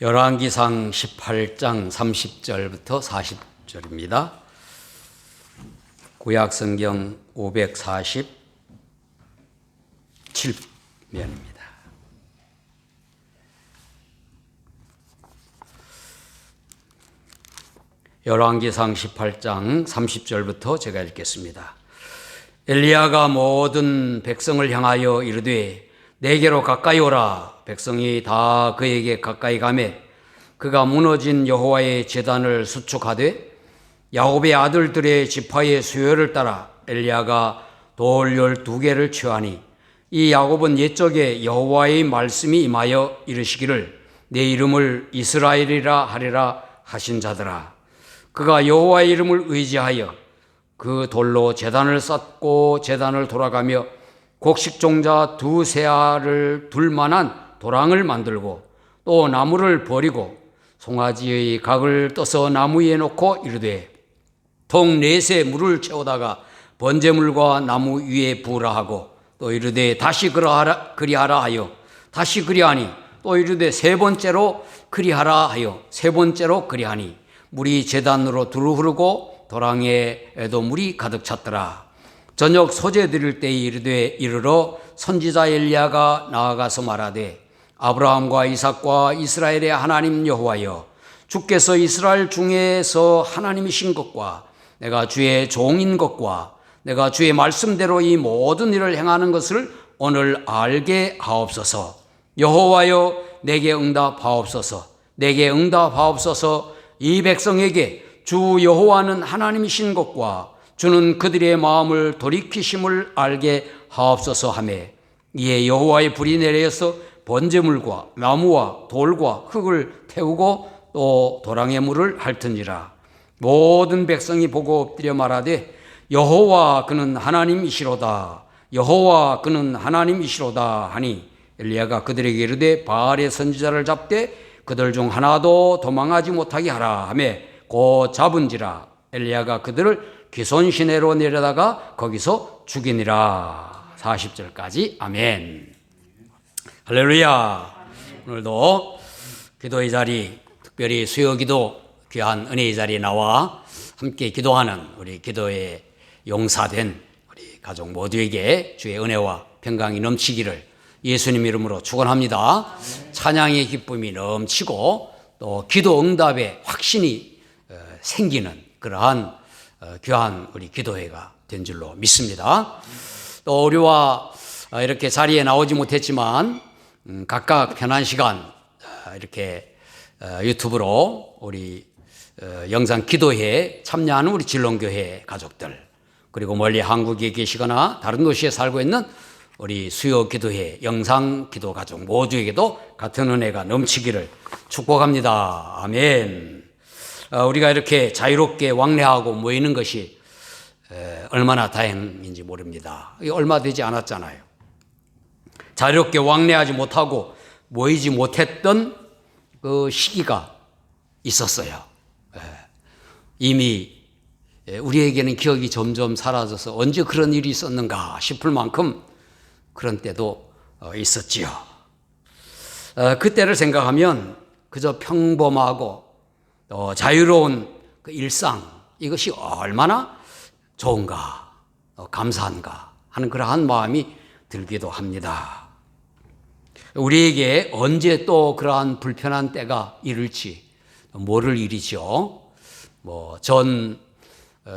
열왕기상 18장 30절부터 40절입니다. 구약성경 547면입니다. 열왕기상 18장 30절부터 제가 읽겠습니다. 엘리야가 모든 백성을 향하여 이르되 내게로 가까이 오라. 백성이 다 그에게 가까이 가매 그가 무너진 여호와의 제단을 수축하되 야곱의 아들들의 지파의 수요를 따라 엘리야가 돌 12개를 취하니 이 야곱은 옛적에 여호와의 말씀이 임하여 이르시기를 내 이름을 이스라엘이라 하리라 하신 자더라. 그가 여호와의 이름을 의지하여 그 돌로 제단을 쌓고 제단을 돌아가며 곡식종자 2세알을 둘 만한 도랑을 만들고 또 나무를 버리고 송아지의 각을 떠서 나무 위에 놓고 이르되 통 4새 물을 채우다가 번제물과 나무 위에 부으라 하고 또 이르되 다시 그리하라 하여 다시 그리하니 또 이르되 3번째로 그리하라 하여 3번째로 그리하니 물이 제단으로 두루 흐르고 도랑에도 물이 가득 찼더라. 저녁 소재 드릴 때에 이르되 이르러 선지자 엘리야가 나아가서 말하되 아브라함과 이삭과 이스라엘의 하나님 여호와여 주께서 이스라엘 중에서 하나님이신 것과 내가 주의 종인 것과 내가 주의 말씀대로 이 모든 일을 행하는 것을 오늘 알게 하옵소서. 여호와여 내게 응답하옵소서. 내게 응답하옵소서. 이 백성에게 주 여호와는 하나님이신 것과 주는 그들의 마음을 돌이키심을 알게 하옵소서 하며 이에 여호와의 불이 내려서 번제물과 나무와 돌과 흙을 태우고 또 도랑의 물을 핥으니라. 모든 백성이 보고 엎드려 말하되 여호와 그는 하나님이시로다. 여호와 그는 하나님이시로다 하니 엘리야가 그들에게 이르되 바알의 선지자를 잡되 그들 중 하나도 도망하지 못하게 하라 하며 곧 잡은지라. 엘리야가 그들을 기손 시내로 내려다가 거기서 죽이니라. 40절까지 아멘. 할렐루야. 오늘도 기도의 자리, 특별히 수요기도 귀한 은혜의 자리에 나와 함께 기도하는 우리 기도에 용사된 우리 가족 모두에게 주의 은혜와 평강이 넘치기를 예수님 이름으로 축원합니다. 찬양의 기쁨이 넘치고 또 기도 응답의 확신이 생기는 그러한 귀한 우리 기도회가 된 줄로 믿습니다. 또 우리와 이렇게 자리에 나오지 못했지만 각각 편한 시간 이렇게 유튜브로 우리 영상 기도회에 참여하는 우리 진롱교회 가족들, 그리고 멀리 한국에 계시거나 다른 도시에 살고 있는 우리 수요 기도회 영상 기도 가족 모두에게도 같은 은혜가 넘치기를 축복합니다. 아멘. 우리가 이렇게 자유롭게 왕래하고 모이는 것이 얼마나 다행인지 모릅니다. 얼마 되지 않았잖아요. 자유롭게 왕래하지 못하고 모이지 못했던 그 시기가 있었어요. 이미 우리에게는 기억이 점점 사라져서 언제 그런 일이 있었는가 싶을 만큼 그런 때도 있었지요. 그때를 생각하면 그저 평범하고 자유로운 그 일상, 이것이 얼마나 좋은가, 감사한가 하는 그러한 마음이 들기도 합니다. 우리에게 언제 또 그러한 불편한 때가 이를지 모를 일이죠. 전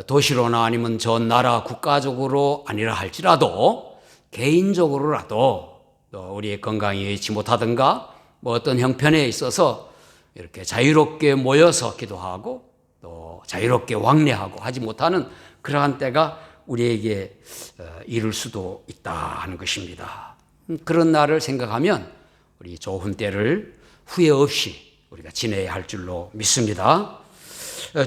도시로나 아니면 전 나라 국가적으로 아니라 할지라도 개인적으로라도 우리의 건강이 여의치 못하든가 어떤 형편에 있어서 이렇게 자유롭게 모여서 기도하고 또 자유롭게 왕래하고 하지 못하는 그러한 때가 우리에게 이를 수도 있다 하는 것입니다. 그런 날을 생각하면 우리 좋은 때를 후회 없이 우리가 지내야 할 줄로 믿습니다.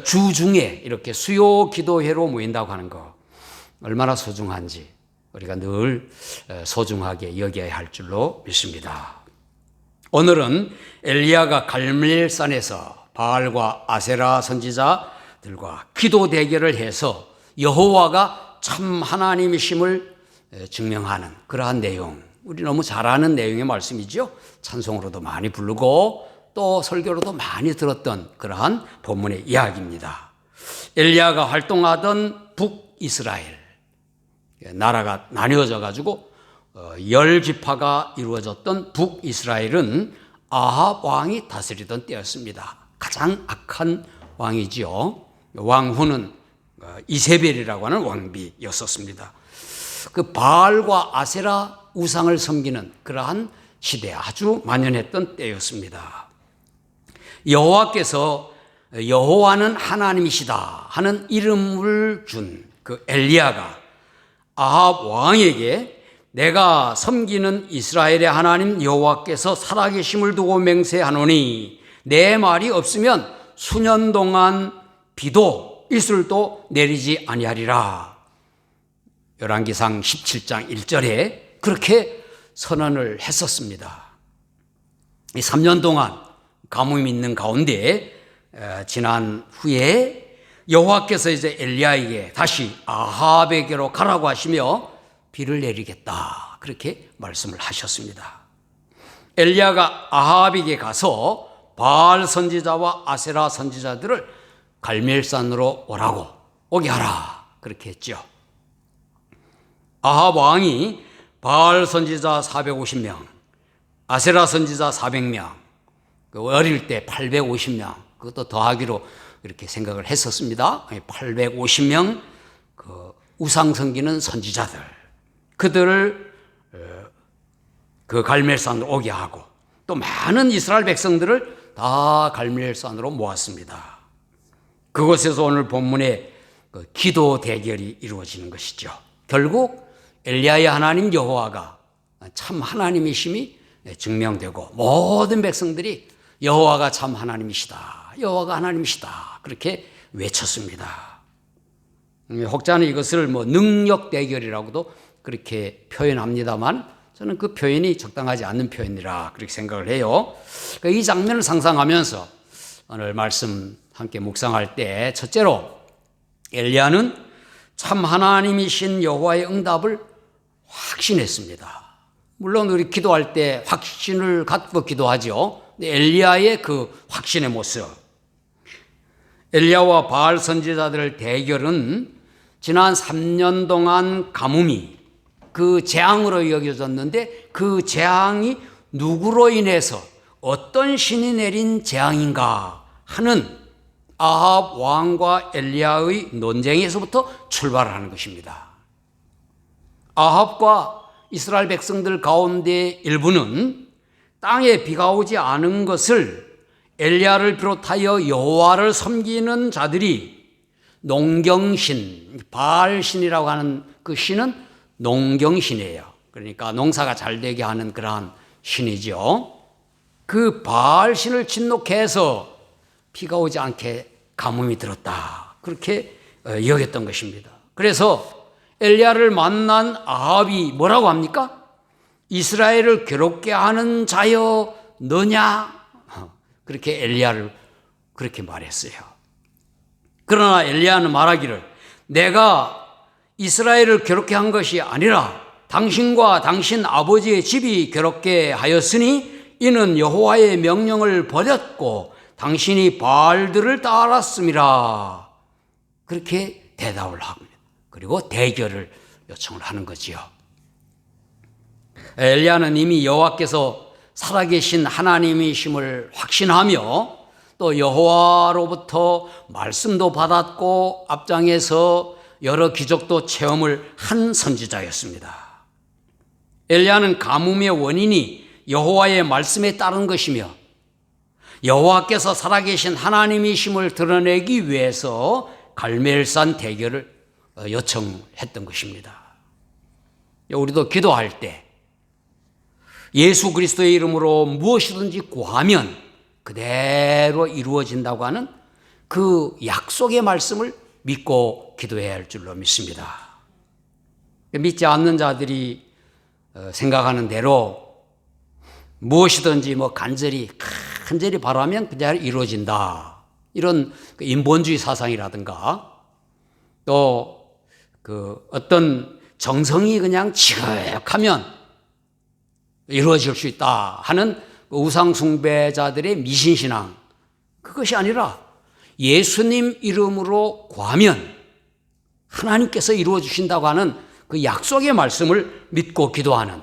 주중에 이렇게 수요 기도회로 모인다고 하는 거 얼마나 소중한지 우리가 늘 소중하게 여겨야 할 줄로 믿습니다. 오늘은 엘리야가 갈멜산에서 바알과 아세라 선지자들과 기도 대결을 해서 여호와가 참 하나님이심을 증명하는 그러한 내용, 우리 너무 잘 아는 내용의 말씀이죠. 찬송으로도 많이 부르고 또 설교로도 많이 들었던 그러한 본문의 이야기입니다. 엘리야가 활동하던 북이스라엘 나라가 나뉘어져 가지고 10지파가 이루어졌던 북이스라엘은 아합 왕이 다스리던 때였습니다. 가장 악한 왕이지요. 왕후는 이세벨이라고 하는 왕비였었습니다. 그 바알과 아세라 우상을 섬기는 그러한 시대에 아주 만연했던 때였습니다. 여호와께서 여호와는 하나님이시다 하는 이름을 준 그 엘리야가 아합 왕에게 내가 섬기는 이스라엘의 하나님 여호와께서 살아계심을 두고 맹세하노니 내 말이 없으면 수년 동안 비도 이슬도 내리지 아니하리라. 열왕기상 17장 1절에 그렇게 선언을 했었습니다. 이 3년 동안 가뭄이 있는 가운데 지난 후에 여호와께서 이제 엘리야에게 다시 아합에게로 가라고 하시며 비를 내리겠다 그렇게 말씀을 하셨습니다. 엘리야가 아합에게 가서 바알 선지자와 아세라 선지자들을 갈멜산으로 오게 하라 그렇게 했죠. 아합 왕이 바알 선지자 450명, 아세라 선지자 400명, 어릴 때 850명, 그것도 더하기로 이렇게 생각을 했었습니다. 850명 그 우상 섬기는 선지자들, 그들을 그 갈멜산으로 오게 하고 또 많은 이스라엘 백성들을 다 갈멜산으로 모았습니다. 그곳에서 오늘 본문에 기도 대결이 이루어지는 것이죠. 결국 엘리야의 하나님 여호와가 참 하나님이심이 증명되고 모든 백성들이 여호와가 참 하나님이시다, 여호와가 하나님이시다 그렇게 외쳤습니다. 혹자는 이것을 능력 대결이라고도 그렇게 표현합니다만 저는 그 표현이 적당하지 않는 표현이라 그렇게 생각을 해요. 이 장면을 상상하면서 오늘 말씀 함께 묵상할 때 첫째로 엘리야는 참 하나님이신 여호와의 응답을 확신했습니다. 물론 우리 기도할 때 확신을 갖고 기도하죠. 엘리야의 그 확신의 모습, 엘리야와 바알 선지자들의 대결은 지난 3년 동안 가뭄이 그 재앙으로 여겨졌는데 그 재앙이 누구로 인해서 어떤 신이 내린 재앙인가 하는 아합 왕과 엘리야의 논쟁에서부터 출발하는 것입니다. 아합과 이스라엘 백성들 가운데 일부는 땅에 비가 오지 않은 것을 엘리야를 비롯하여 여호와를 섬기는 자들이 농경신, 바알신이라고 하는 그 신은 농경신이에요. 그러니까 농사가 잘 되게 하는 그러한 신이죠. 그 바알신을 진노케해서 비가 오지 않게 가뭄이 들었다 그렇게 여겼던 것입니다. 그래서 엘리야를 만난 아합이 뭐라고 합니까? 이스라엘을 괴롭게 하는 자여 너냐? 그렇게 엘리야를 그렇게 말했어요. 그러나 엘리야는 말하기를 내가 이스라엘을 괴롭게 한 것이 아니라 당신과 당신 아버지의 집이 괴롭게 하였으니 이는 여호와의 명령을 버렸고 당신이 바알들을 따랐음이라 그렇게 대답을 합니다. 그리고 대결을 요청을 하는 거지요. 엘리야는 이미 여호와께서 살아계신 하나님이심을 확신하며 또 여호와로부터 말씀도 받았고 앞장에서 여러 기적도 체험을 한 선지자였습니다. 엘리야는 가뭄의 원인이 여호와의 말씀에 따른 것이며 여호와께서 살아계신 하나님이심을 드러내기 위해서 갈멜산 대결을 요청했던 것입니다. 우리도 기도할 때 예수 그리스도의 이름으로 무엇이든지 구하면 그대로 이루어진다고 하는 그 약속의 말씀을 믿고 기도해야 할 줄로 믿습니다. 믿지 않는 자들이 생각하는 대로 무엇이든지 간절히 바라면 그대로 이루어진다. 이런 인본주의 사상이라든가 또 어떤 정성이 그냥 지극하면 이루어질 수 있다 하는 우상 숭배자들의 미신신앙, 그것이 아니라 예수님 이름으로 구하면 하나님께서 이루어 주신다고 하는 그 약속의 말씀을 믿고 기도하는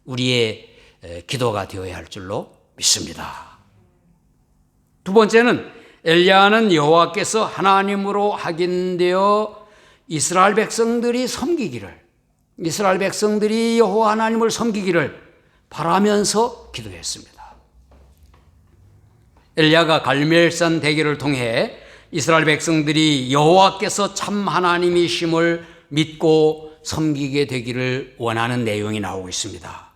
우리의 기도가 되어야 할 줄로 믿습니다. 두 번째는 엘리야는 여호와께서 하나님으로 확인되어 이스라엘 백성들이 여호와 하나님을 섬기기를 바라면서 기도했습니다. 엘리야가 갈멜산 대교를 통해 이스라엘 백성들이 여호와께서 참 하나님이심을 믿고 섬기게 되기를 원하는 내용이 나오고 있습니다.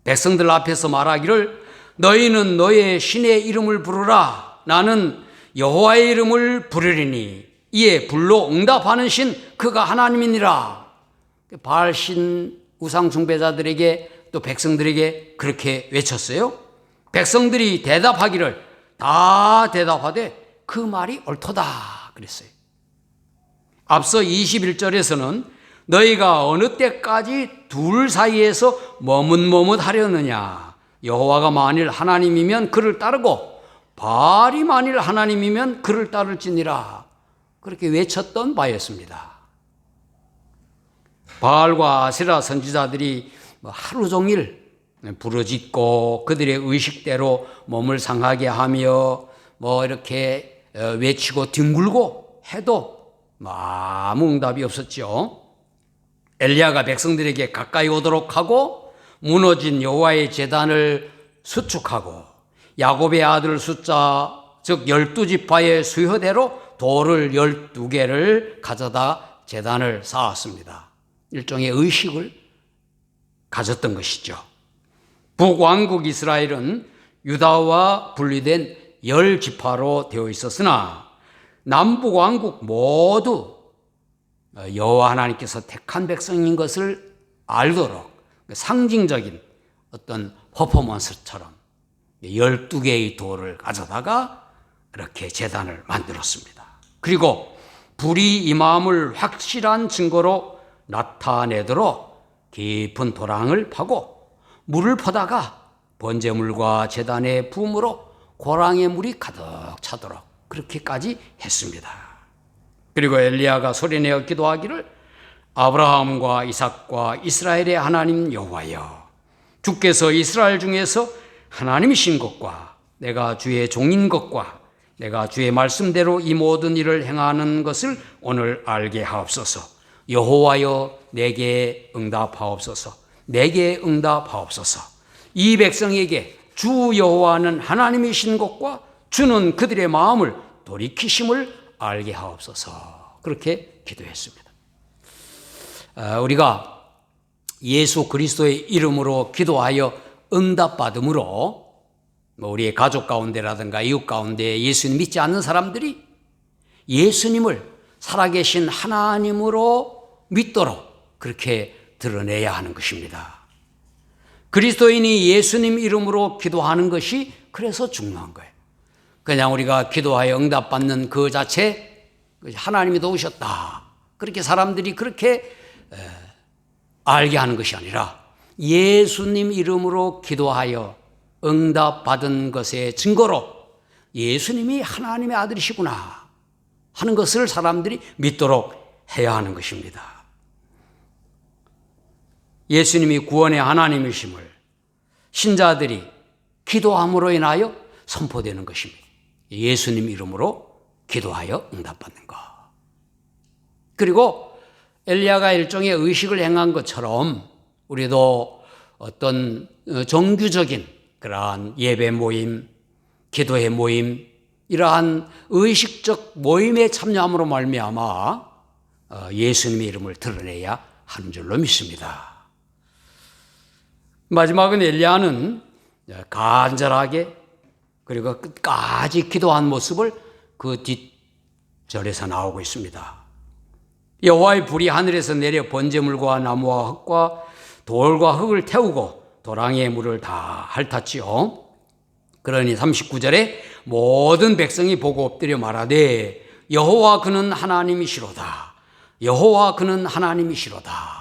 백성들 앞에서 말하기를 너희는 너의 신의 이름을 부르라. 나는 여호와의 이름을 부르리니 이에 불로 응답하는 신 그가 하나님이니라. 바알신 우상 숭배자들에게 또 백성들에게 그렇게 외쳤어요. 백성들이 대답하기를 다 대답하되 그 말이 옳도다 그랬어요. 앞서 21절에서는 너희가 어느 때까지 둘 사이에서 머뭇머뭇하려느냐. 여호와가 만일 하나님이면 그를 따르고 바알이 만일 하나님이면 그를 따를지니라. 그렇게 외쳤던 바였습니다. 바알과 아세라 선지자들이 하루 종일 부르짖고 그들의 의식대로 몸을 상하게 하며 이렇게 외치고 뒹굴고 해도 아무 응답이 없었죠. 엘리야가 백성들에게 가까이 오도록 하고 무너진 여호와의 제단을 수축하고 야곱의 아들 숫자 즉 12지파의 수효대로 돌을 12개를 가져다 제단을 쌓았습니다. 일종의 의식을 가졌던 것이죠. 북왕국 이스라엘은 유다와 분리된 10지파로 되어 있었으나 남북왕국 모두 여호와 하나님께서 택한 백성인 것을 알도록 상징적인 어떤 퍼포먼스처럼 12개의 돌을 가져다가 이렇게 제단을 만들었습니다. 그리고 불이 임함을 확실한 증거로 나타내도록 깊은 도랑을 파고 물을 퍼다가 번제물과 제단의 부음으로 고랑의 물이 가득 차도록 그렇게까지 했습니다. 그리고 엘리야가 소리내어 기도하기를 아브라함과 이삭과 이스라엘의 하나님 여호와여, 주께서 이스라엘 중에서 하나님이신 것과 내가 주의 종인 것과 내가 주의 말씀대로 이 모든 일을 행하는 것을 오늘 알게 하옵소서. 여호와여 내게 응답하옵소서. 내게 응답하옵소서. 이 백성에게 주 여호와는 하나님이신 것과 주는 그들의 마음을 돌이키심을 알게 하옵소서. 그렇게 기도했습니다. 우리가 예수 그리스도의 이름으로 기도하여 응답받음으로 우리의 가족 가운데라든가 이웃 가운데 예수님 믿지 않는 사람들이 예수님을 살아계신 하나님으로 믿도록 그렇게 드러내야 하는 것입니다. 그리스도인이 예수님 이름으로 기도하는 것이 그래서 중요한 거예요. 그냥 우리가 기도하여 응답받는 그 자체 하나님이 도우셨다. 그렇게 사람들이 그렇게 알게 하는 것이 아니라 예수님 이름으로 기도하여 응답받은 것의 증거로 예수님이 하나님의 아들이시구나 하는 것을 사람들이 믿도록 해야 하는 것입니다. 예수님이 구원의 하나님이심을 신자들이 기도함으로 인하여 선포되는 것입니다. 예수님 이름으로 기도하여 응답받는 것. 그리고 엘리야가 일종의 의식을 행한 것처럼 우리도 어떤 정규적인 그러한 예배 모임, 기도회 모임, 이러한 의식적 모임에 참여함으로 말미암아 예수님의 이름을 드러내야 하는 줄로 믿습니다. 마지막은 엘리야는 간절하게 그리고 끝까지 기도한 모습을 그 뒷절에서 나오고 있습니다. 여호와의 불이 하늘에서 내려 번제물과 나무와 흙과 돌과 흙을 태우고 도랑의 물을 다 핥았지요. 그러니 39절에 모든 백성이 보고 엎드려 말하되 여호와 그는 하나님이시로다. 여호와 그는 하나님이시로다.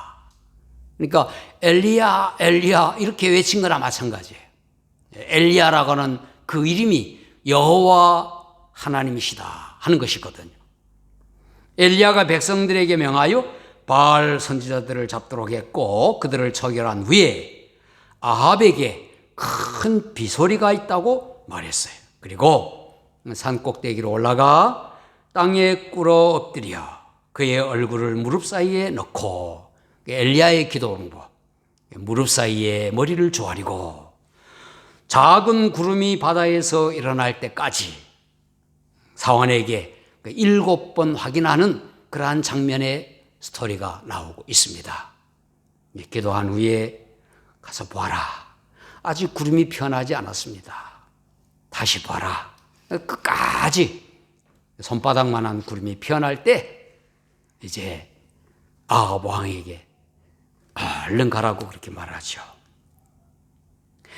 그러니까 엘리야 엘리야 이렇게 외친 거나 마찬가지예요. 엘리야라고 하는 그 이름이 여호와 하나님이시다 하는 것이거든요. 엘리야가 백성들에게 명하여 바알 선지자들을 잡도록 했고 그들을 처결한 후에 아합에게 큰 비소리가 있다고 말했어요. 그리고 산 꼭대기로 올라가 땅에 꿇어 엎드려 그의 얼굴을 무릎 사이에 넣고, 엘리야의 기도 방법, 무릎 사이에 머리를 조아리고 작은 구름이 바다에서 일어날 때까지 사원에게 7번 확인하는 그러한 장면의 스토리가 나오고 있습니다. 기도한 후에 가서 보아라. 아직 구름이 피어나지 않았습니다. 다시 봐라. 끝까지 손바닥만한 구름이 피어날 때 이제 아합 왕에게 얼른 가라고 그렇게 말하죠.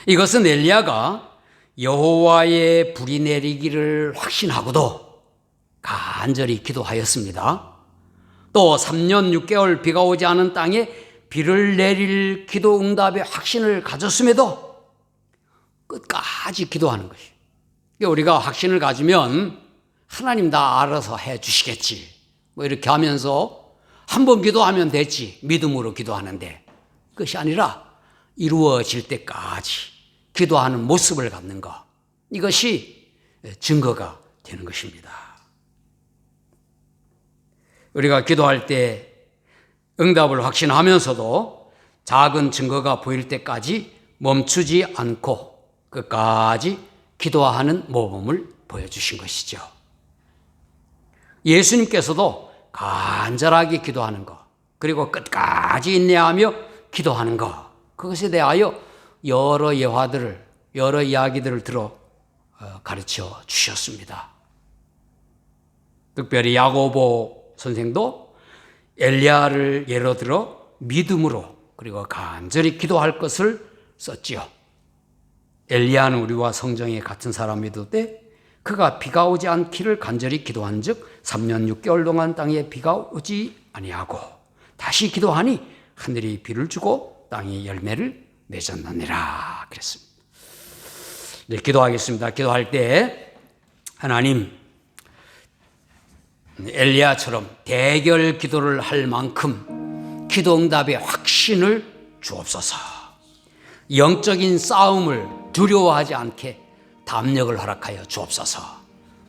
이것은 엘리야가 여호와의 불이 내리기를 확신하고도 간절히 기도하였습니다. 또 3년 6개월 비가 오지 않은 땅에 비를 내릴 기도 응답의 확신을 가졌음에도 끝까지 기도하는 것이에요. 우리가 확신을 가지면 하나님 다 알아서 해 주시겠지 뭐 이렇게 하면서 한 번 기도하면 됐지 믿음으로 기도하는데, 그것이 아니라 이루어질 때까지 기도하는 모습을 갖는 것, 이것이 증거가 되는 것입니다. 우리가 기도할 때 응답을 확신하면서도 작은 증거가 보일 때까지 멈추지 않고 끝까지 기도하는 모범을 보여주신 것이죠. 예수님께서도 간절하게 기도하는 것, 그리고 끝까지 인내하며 기도하는 것, 그것에 대하여 여러 예화들을, 여러 이야기들을 들어 가르쳐 주셨습니다. 특별히 야고보 선생도 엘리야를 예로 들어 믿음으로 그리고 간절히 기도할 것을 썼지요. 엘리야는 우리와 성정에 같은 사람이도 때 그가 비가 오지 않기를 간절히 기도한 즉 3년 6개월 동안 땅에 비가 오지 아니하고 다시 기도하니 하늘이 비를 주고 땅이 열매를 맺었느니라 그랬습니다. 네, 기도하겠습니다. 기도할 때 하나님, 엘리야처럼 대결 기도를 할 만큼 기도 응답의 확신을 주옵소서. 영적인 싸움을 두려워하지 않게 담력을 허락하여 주옵소서.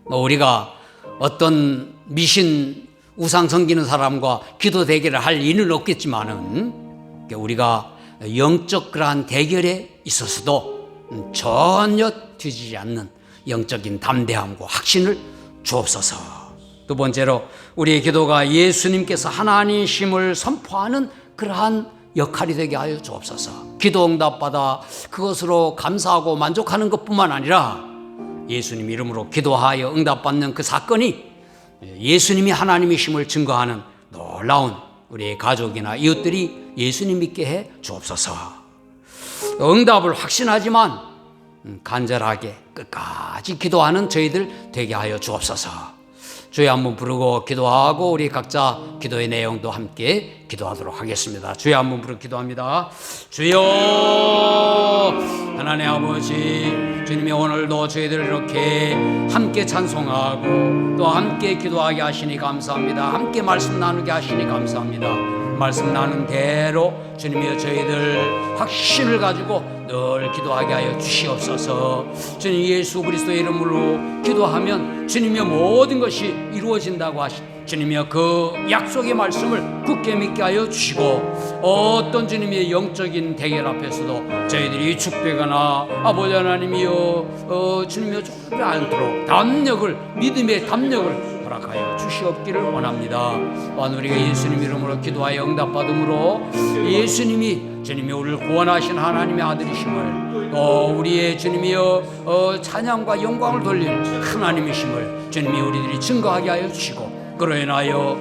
우리가 어떤 미신 우상 섬기는 사람과 기도 대결을 할 일은 없겠지만은 우리가 영적 그러한 대결에 있어서도 전혀 뒤지지 않는 영적인 담대함과 확신을 주옵소서. 두 번째로 우리의 기도가 예수님께서 하나님이심을 선포하는 그러한 역할이 되게 하여 주옵소서. 기도 응답받아 그것으로 감사하고 만족하는 것뿐만 아니라 예수님 이름으로 기도하여 응답받는 그 사건이 예수님이 하나님이심을 증거하는 놀라운 우리의 가족이나 이웃들이 예수님 믿게 해 주옵소서. 응답을 확신하지만 간절하게 끝까지 기도하는 저희들 되게 하여 주옵소서. 주여 한번 부르고 기도하고 우리 각자 기도의 내용도 함께 기도하도록 하겠습니다. 주여 한번 부르고 기도합니다. 주여 하나님 아버지, 주님이 오늘도 저희들 이렇게 함께 찬송하고 또 함께 기도하게 하시니 감사합니다. 함께 말씀 나누게 하시니 감사합니다. 말씀 나눈 대로 주님이여 저희들 확신을 가지고 늘 기도하게 하여 주시옵소서. 주님 예수 그리스도의 이름으로 기도하면 주님이여 모든 것이 이루어진다고 하신 주님이여 그 약속의 말씀을 굳게 믿게 하여 주시고, 어떤 주님의 영적인 대결 앞에서도 저희들이 축되거나 아버지 하나님이여 주님이여 죽지 않도록 담력을, 믿음의 담력을 허락하여 주시옵기를 원합니다. 또한 우리가 예수님 이름으로 기도하여 응답받음으로 예수님이 주님이 우리를 구원하신 하나님의 아들이심을, 또 우리의 주님이여 찬양과 영광을 돌릴 하나님이심을 주님이 우리들이 증거하게 하여 주시고, 그로 인하여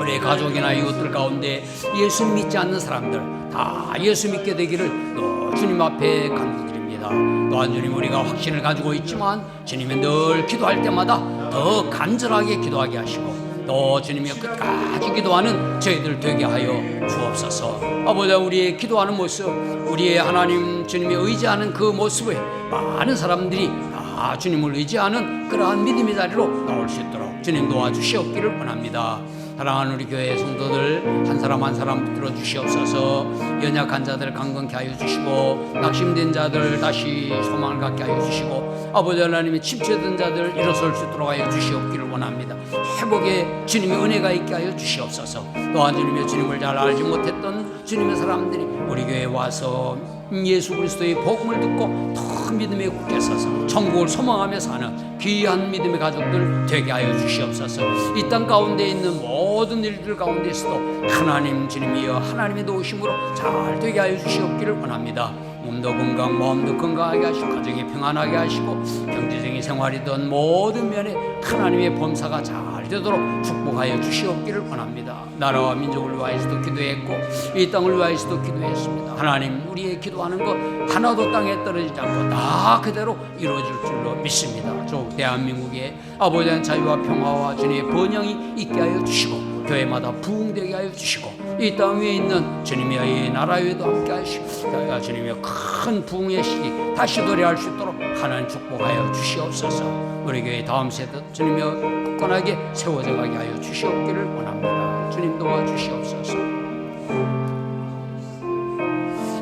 우리 가족이나 이웃들 가운데 예수 믿지 않는 사람들 다 예수 믿게 되기를 또 주님 앞에 간구드립니다. 또한 주님 우리가 확신을 가지고 있지만 주님이 늘 기도할 때마다 더 간절하게 기도하게 하시고 또 주님의 끝까지 기도하는 저희들 되게 하여 주옵소서. 아버지, 우리의 기도하는 모습, 우리의 하나님 주님이 의지하는 그 모습에 많은 사람들이 다 주님을 의지하는 그러한 믿음의 자리로 나올 수 있도록 주님 도와주시옵기를 원합니다. 사랑하는 우리 교회 성도들 한 사람 한 사람 붙들어 주시옵소서. 연약한 자들 강건케 하여 주시고, 낙심된 자들 다시 소망을 갖게 하여 주시고, 아버지 하나님의 침체된 자들 일어설 수 있도록 하여 주시옵기를 원합니다. 회복에 주님의 은혜가 있게 하여 주시옵소서. 또한 주님의 주님을 잘 알지 못했던 주님의 사람들이 우리 교회에 와서 예수 그리스도의 복음을 듣고 더 믿음에 굳게 서서 천국을 소망하며 사는 귀한 믿음의 가족들 되게 하여 주시옵소서. 이 땅 가운데 있는 모든 일들 가운데서도 하나님 주님이여 하나님의 도우심으로 잘 되게 하여 주시옵기를 원합니다. 몸도 건강, 마음도 건강하게 하시고, 가정이 평안하게 하시고, 경제적인 생활이든 모든 면에 하나님의 범사가 잘 되도록 축복하여 주시옵기를 원합니다. 나라와 민족을 위하여서도 기도했고 이 땅을 위하여서도 기도했습니다. 하나님, 우리의 기도하는 것 하나도 땅에 떨어지지 않고 다 그대로 이루어질 줄로 믿습니다. 조 대한민국에 아버지의 자유와 평화와 주님의 번영이 있게 하여 주시고, 교회마다 부흥되게 하여 주시고, 이 땅 위에 있는 주님의 나라 위에도 함께 하시고, 주님의 큰 부흥의 시기 다시 도래할 수 있도록 하나님 축복하여 주시옵소서. 우리 교회 다음 세대 주님의 굳건하게 세워져 가게 하여 주시옵기를 원합니다. 주님 도와주시옵소서.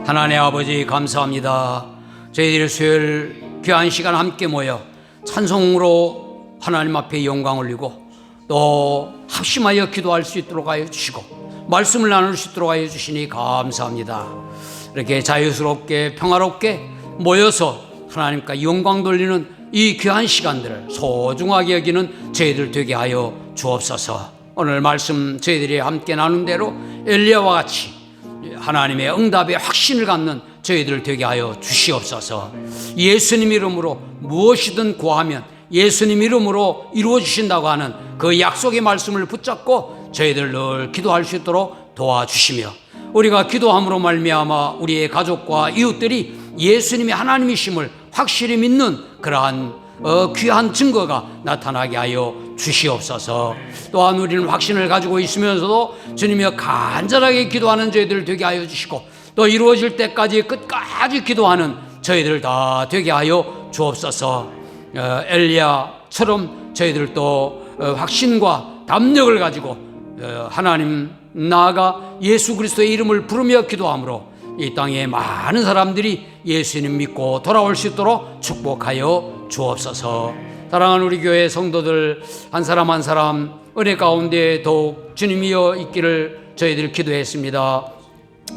하나님 아버지, 감사합니다. 저희들이 수요일 귀한 시간 함께 모여 찬송으로 하나님 앞에 영광 올리고 또 합심하여 기도할 수 있도록 하여 주시고 말씀을 나눌 수 있도록 하여 주시니 감사합니다. 이렇게 자유스럽게 평화롭게 모여서 하나님과 영광 돌리는 이 귀한 시간들을 소중하게 여기는 저희들 되게 하여 주옵소서. 오늘 말씀 저희들이 함께 나눈 대로 엘리야와 같이 하나님의 응답의 확신을 갖는 저희들 되게 하여 주시옵소서. 예수님 이름으로 무엇이든 구하면 예수님 이름으로 이루어 주신다고 하는 그 약속의 말씀을 붙잡고 저희들 늘 기도할 수 있도록 도와주시며, 우리가 기도함으로 말미암아 우리의 가족과 이웃들이 예수님이 하나님이심을 확실히 믿는 그러한 귀한 증거가 나타나게 하여 주시옵소서. 또한 우리는 확신을 가지고 있으면서도 주님이여 간절하게 기도하는 저희들 되게 하여 주시고, 또 이루어질 때까지 끝까지 기도하는 저희들 다 되게 하여 주옵소서. 엘리야처럼 저희들도 확신과 담력을 가지고 하나님 나아가 예수 그리스도의 이름을 부르며 기도함으로 이 땅에 많은 사람들이 예수님 믿고 돌아올 수 있도록 축복하여 주옵소서. 사랑하는 우리 교회 성도들 한 사람 한 사람 은혜 가운데 더욱 주님이여 있기를 저희들 기도했습니다.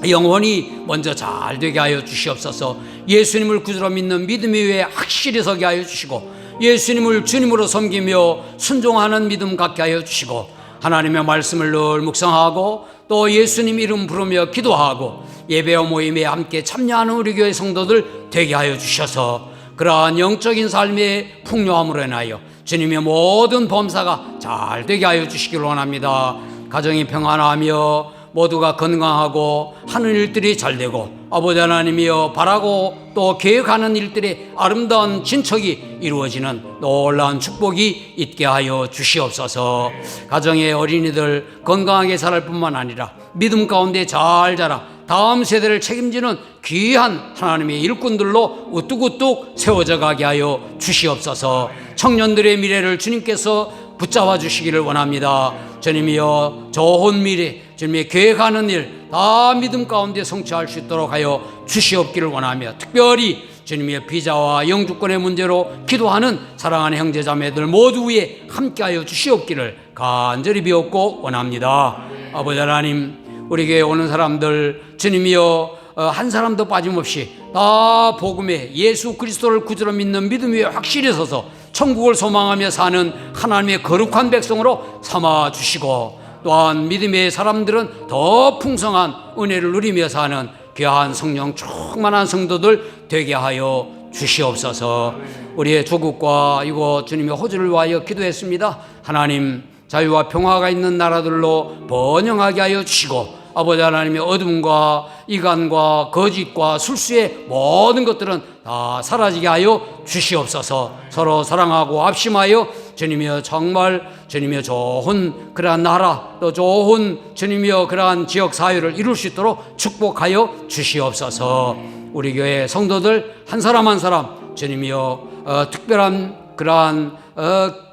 영원히 먼저 잘 되게 하여 주시옵소서. 예수님을 구주로 믿는 믿음 위에 확실히 서게 하여 주시고, 예수님을 주님으로 섬기며 순종하는 믿음 갖게 하여 주시고, 하나님의 말씀을 늘 묵상하고 또 예수님 이름 부르며 기도하고 예배와 모임에 함께 참여하는 우리 교회 성도들 되게 하여 주셔서 그러한 영적인 삶의 풍요함으로 인하여 주님의 모든 범사가 잘 되게 하여 주시기를 원합니다. 가정이 평안하며 모두가 건강하고 하는 일들이 잘 되고 아버지 하나님이여 바라고 또 계획하는 일들의 아름다운 진척이 이루어지는 놀라운 축복이 있게 하여 주시옵소서. 가정의 어린이들 건강하게 자랄 뿐만 아니라 믿음 가운데 잘 자라 다음 세대를 책임지는 귀한 하나님의 일꾼들로 우뚝우뚝 세워져 가게 하여 주시옵소서. 청년들의 미래를 주님께서 붙잡아 주시기를 원합니다. 주님이여 좋은 미래, 주님의 계획하는 일 다 믿음 가운데 성취할 수 있도록 하여 주시옵기를 원하며, 특별히 주님의 비자와 영주권의 문제로 기도하는 사랑하는 형제자매들 모두 위에 함께하여 주시옵기를 간절히 비옵고 원합니다. 아버지 하나님, 우리 교회에 오는 사람들 주님이여 한 사람도 빠짐없이 다 복음에 예수 그리스도를 구주로 믿는 믿음 위에 확실히 서서 천국을 소망하며 사는 하나님의 거룩한 백성으로 삼아 주시고, 또한 믿음의 사람들은 더 풍성한 은혜를 누리며 사는 귀한 성령 충만한 성도들 되게 하여 주시옵소서. 우리의 조국과 이곳 주님의 호주를 위하여 기도했습니다. 하나님, 자유와 평화가 있는 나라들로 번영하게 하여 주시고, 아버지 하나님의 어둠과 이간과 거짓과 술수의 모든 것들은 다 사라지게 하여 주시옵소서. 서로 사랑하고 합심하여 주님이여 정말 주님이여 좋은 그러한 나라 또 좋은 주님이여 그러한 지역 사회를 이룰 수 있도록 축복하여 주시옵소서. 우리 교회 성도들 한 사람 한 사람 주님이여 특별한 그러한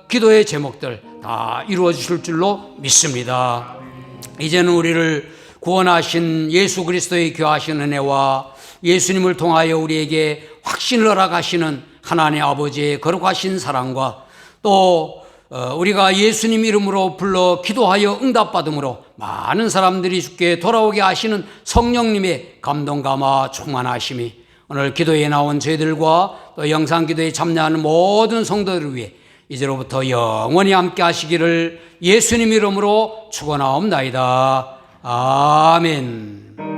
기도의 제목들 다 이루어 주실 줄로 믿습니다. 이제는 우리를 구원하신 예수 그리스도의 귀하신 은혜와 예수님을 통하여 우리에게 확신을 허락하시는 하나님 아버지의 거룩하신 사랑과 또 우리가 예수님 이름으로 불러 기도하여 응답받음으로 많은 사람들이 주께 돌아오게 하시는 성령님의 감동 감화 충만하심이 오늘 기도에 나온 저희들과 또 영상 기도에 참여하는 모든 성도들을 위해 이제로부터 영원히 함께 하시기를 예수님 이름으로 축원하옵나이다. 아멘.